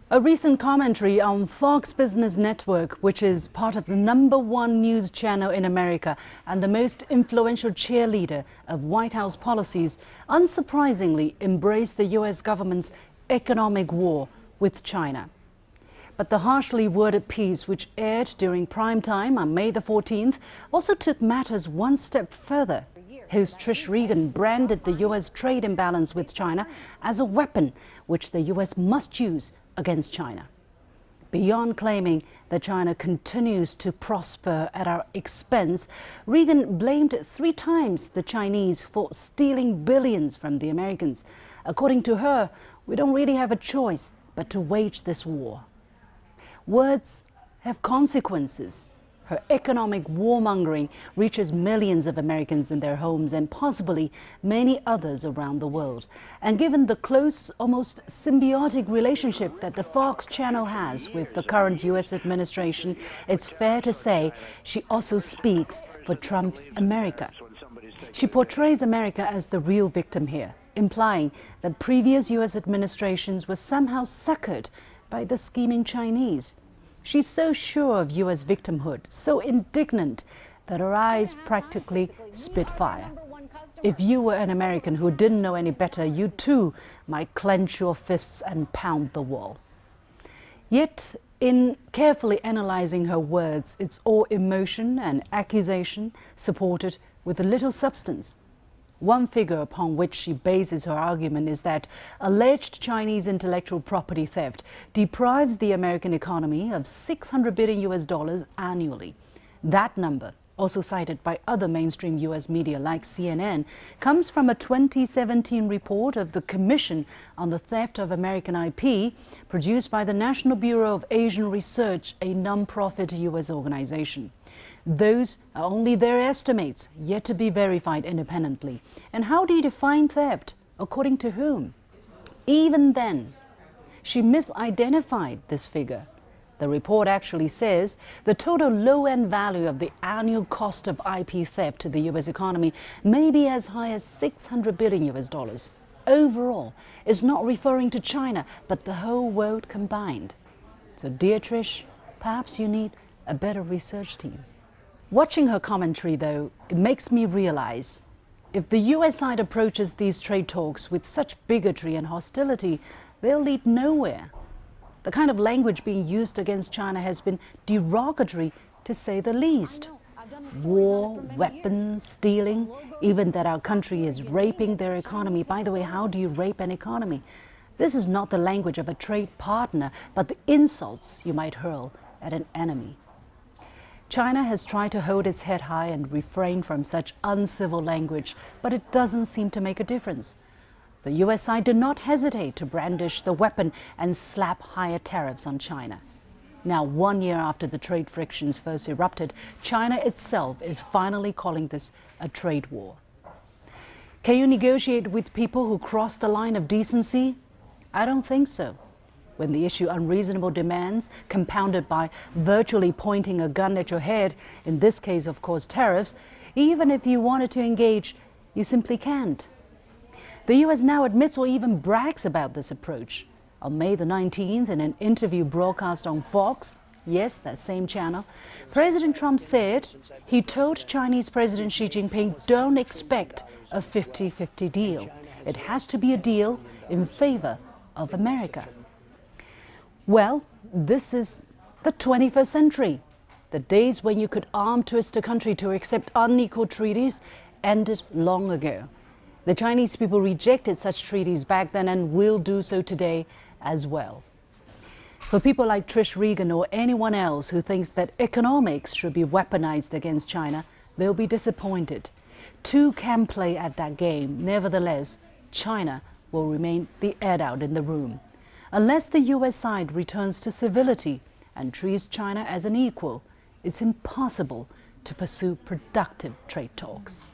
A recent commentary on Fox Business Network, which is part of the #1 news channel in America and the most influential cheerleader of White House policies, unsurprisingly embraced the U.S. government's economic war with China. But the harshly worded piece, which aired during prime time on May the 14th, also took matters one step further. Host Trish Regan branded the U.S. trade imbalance with China as a weapon which the U.S. must use against China. Beyond claiming that China continues to prosper at our expense, Regan blamed 3 times the Chinese for stealing billions from the Americans. According to her, we don't really have a choice but to wage this war. Words have consequences. Her economic warmongering reaches millions of Americans in their homes and possibly many others around the world. And given the close, almost symbiotic relationship that the Fox channel has with the current U.S. administration, it's fair to say she also speaks for Trump's America. She portrays America as the real victim here, implying that previous U.S. administrations were somehow suckered by the scheming Chinese. She's so sure of U.S. victimhood, so indignant, that her eyes practically spit fire. If you were an American who didn't know any better, you too might clench your fists and pound the wall. Yet, in carefully analyzing her words, it's all emotion and accusation, supported with a little substance. One figure upon which she bases her argument is that alleged Chinese intellectual property theft deprives the American economy of $600 billion annually. That number, also cited by other mainstream U.S. media like CNN, comes from a 2017 report of the Commission on the Theft of American IP, produced by the National Bureau of Asian Research, a non-profit U.S. organization. Those are only their estimates, yet to be verified independently. And how do you define theft? According to whom? Even then, she misidentified this figure. The report actually says the total low-end value of the annual cost of IP theft to the U.S. economy may be as high as $600 billion. Overall, it's not referring to China, but the whole world combined. So, dear Trish, perhaps you need a better research team. Watching her commentary, though, it makes me realize if the U.S. side approaches these trade talks with such bigotry and hostility, they'll lead nowhere. The kind of language being used against China has been derogatory, to say the least. War, weapons, stealing, even that our country is raping their economy. By the way, how do you rape an economy? This is not the language of a trade partner, but the insults you might hurl at an enemy. China has tried to hold its head high and refrain from such uncivil language, but it doesn't seem to make a difference. The U.S. side did not hesitate to brandish the weapon and slap higher tariffs on China. Now, 1 year after the trade frictions first erupted, China itself is finally calling this a trade war. Can you negotiate with people who cross the line of decency? I don't think so. When they issue unreasonable demands, compounded by virtually pointing a gun at your head, in this case, of course, tariffs, even if you wanted to engage, you simply can't. The U.S. now admits or even brags about this approach. On May the 19th, in an interview broadcast on Fox, yes, that same channel, President Trump said he told Chinese President Xi Jinping, don't expect a 50-50 deal. It has to be a deal in favor of America. Well, this is the 21st century. The days when you could arm twist a country to accept unequal treaties ended long ago. The Chinese people rejected such treaties back then and will do so today as well. For people like Trish Regan or anyone else who thinks that economics should be weaponized against China, they'll be disappointed. Two can play at that game. Nevertheless, China will remain the adult in the room. Unless the U.S. side returns to civility and treats China as an equal, it's impossible to pursue productive trade talks.